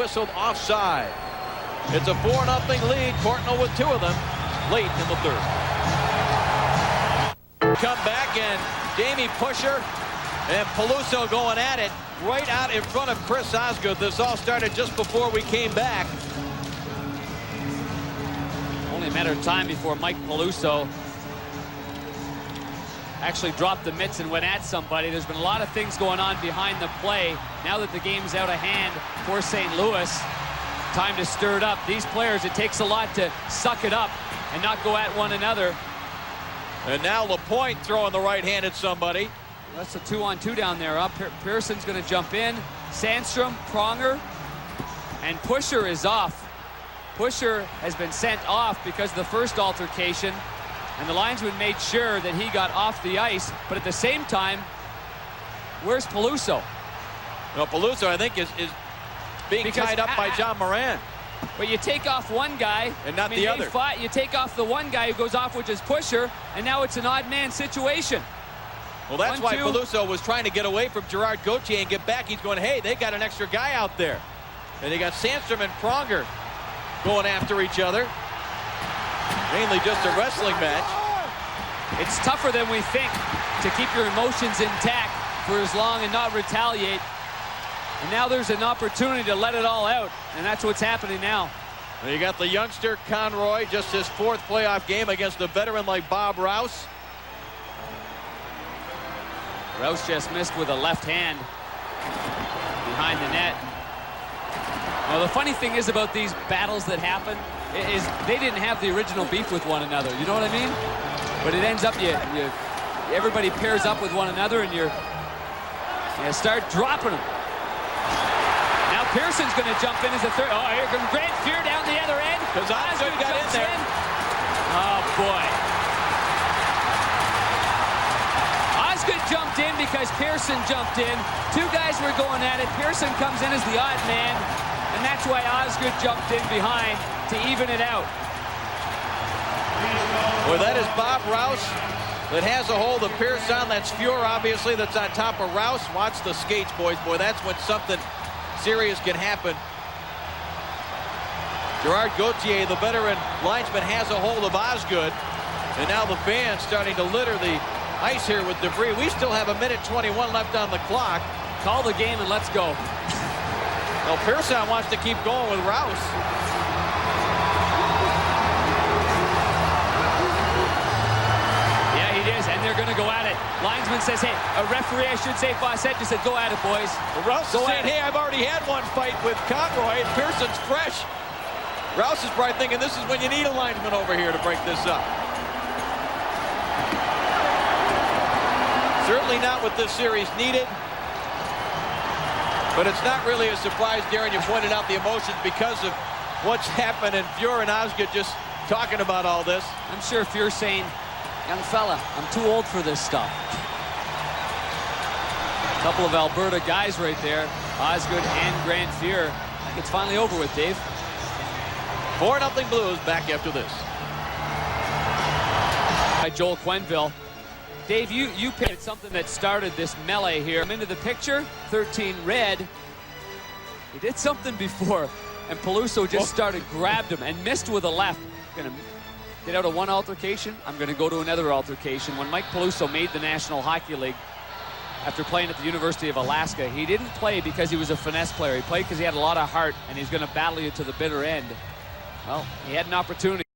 whistled offside. It's a 4-0 lead. Courtnall with 2 of them late in the third. Come back, and Jamie Pushor and Peluso going at it right out in front of Chris Osgood. This all started just before we came back. Only a matter of time before Mike Peluso actually dropped the mitts and went at somebody. There's been a lot of things going on behind the play. Now that the game's out of hand for St. Louis, time to stir it up. These players, it takes a lot to suck it up and not go at one another. And now Lapointe throwing the right hand at somebody. That's a 2-on-2 down there. Pearson's going to jump in. Sandstrom, Pronger, and Pushor is off. Pushor has been sent off because of the first altercation, and the linesman made sure that he got off the ice. But at the same time, where's Peluso? Well, Peluso, I think, is being tied up by John Moran. But you take off one guy, and not the other. You take off the one guy who goes off, which is Pushor, and now it's an odd man situation. Well, that's why Peluso was trying to get away from Gerard Gauthier and get back. He's going, hey, they got an extra guy out there. And they got Sandstrom and Pronger going after each other. Mainly just a wrestling match. It's tougher than we think to keep your emotions intact for as long and not retaliate. And now there's an opportunity to let it all out, and that's what's happening now. Well, you got the youngster Conroy, just his 4th playoff game against a veteran like Bob Rouse. Rouse just missed with a left hand behind the net. Well, the funny thing is about these battles that happen is they didn't have the original beef with one another. You know what I mean? But it ends up everybody pairs up with one another, and you start dropping them. Now Pearson's going to jump in as a third. Oh, here comes Grant Fear down the other end. Because Osgood got in there. Oh, boy. Osgood jumped in because Pearson jumped in. 2 guys were going at it. Pearson comes in as the odd man, and that's why Osgood jumped in behind to even it out. Well, that is Bob Rouse that has a hold of Pearson. That's Fear, obviously, that's on top of Rouse. Watch the skates, boys. Boy, that's when something serious can happen. Gerard Gauthier, the veteran linesman, has a hold of Osgood. And now the fans starting to litter the ice here with debris. We still have 1:21 left on the clock. Call the game and let's go. Well, Pearson wants to keep going with Rouse. Yeah, he is, and they're going to go at it. Linesman says, hey, a referee, I should say, Fawcett, just said, go at it, boys. Well, Rouse is saying, hey, I've already had one fight with Conroy, and Pearson's fresh. Rouse is probably thinking this is when you need a linesman over here to break this up. Certainly not what this series needed. But it's not really a surprise, Darren. You pointed out the emotions because of what's happened, and Fear and Osgood just talking about all this. I'm sure Fear's saying, young fella, I'm too old for this stuff. A couple of Alberta guys right there, Osgood and Grant Fear. I think it's finally over with, Dave. 4-0 Blues back after this. By Joel Quenneville. Dave, you picked something that started this melee here. I'm into the picture, 13 red. He did something before, and Peluso just grabbed him and missed with a left. Gonna get out of one altercation. I'm gonna go to another altercation. When Mike Peluso made the National Hockey League after playing at the University of Alaska, he didn't play because he was a finesse player. He played because he had a lot of heart, and he's gonna battle you to the bitter end. Well, he had an opportunity.